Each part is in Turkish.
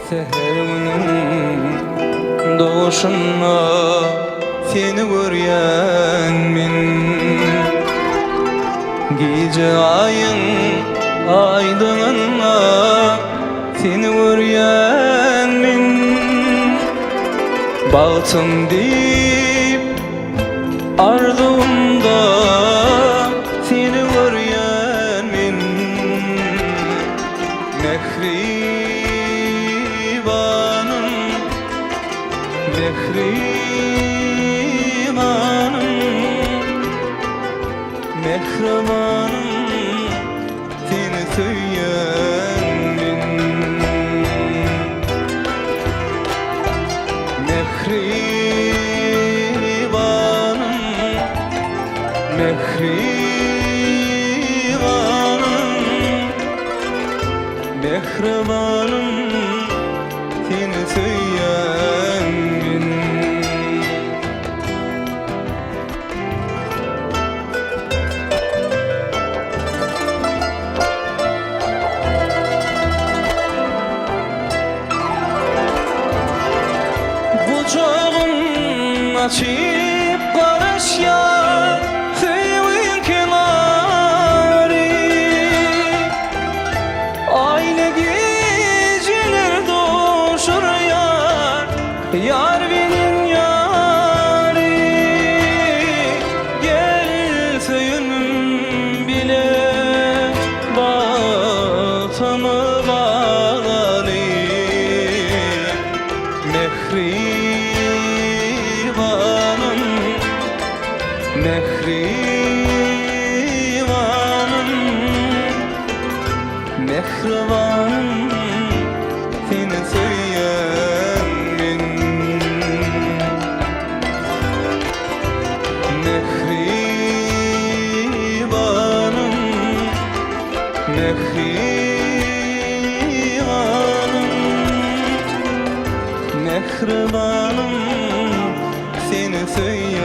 Seherinin doğuşuna seni görýänmin. Gece ayın aydınına seni görýänmin. Baltım deyip ardımda seni görýänmin. Mehribanım, mehribanım, mehribanım, seni söýänmin. Mehribanım, mehribanım, mehribanım, seni söýänmin. Kucağım açıp karışyan suyun kenarı, aynı geceler doşur yar, yar benim yarı. Gel suyunum bile baltamı bağladı. Mehribanım, mehribanım, mehribanım, seni söýänmin. Mehribanım, mehribanım, mehribanım, seni söýänmin.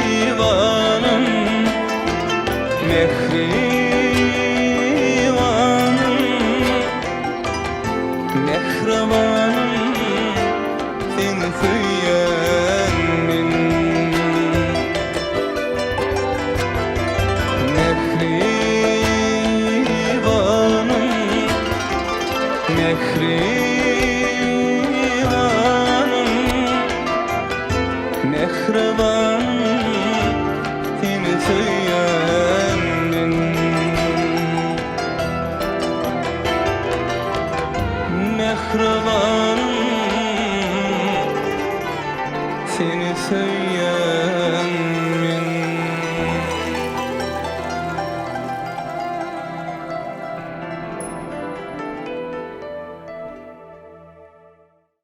Mehribanım, mehribanım, mehribanım, seni söýänmin. Mehribanım, mehribanım, mehribanım, seni söýänmin. Mehribanım, seni söýänmin.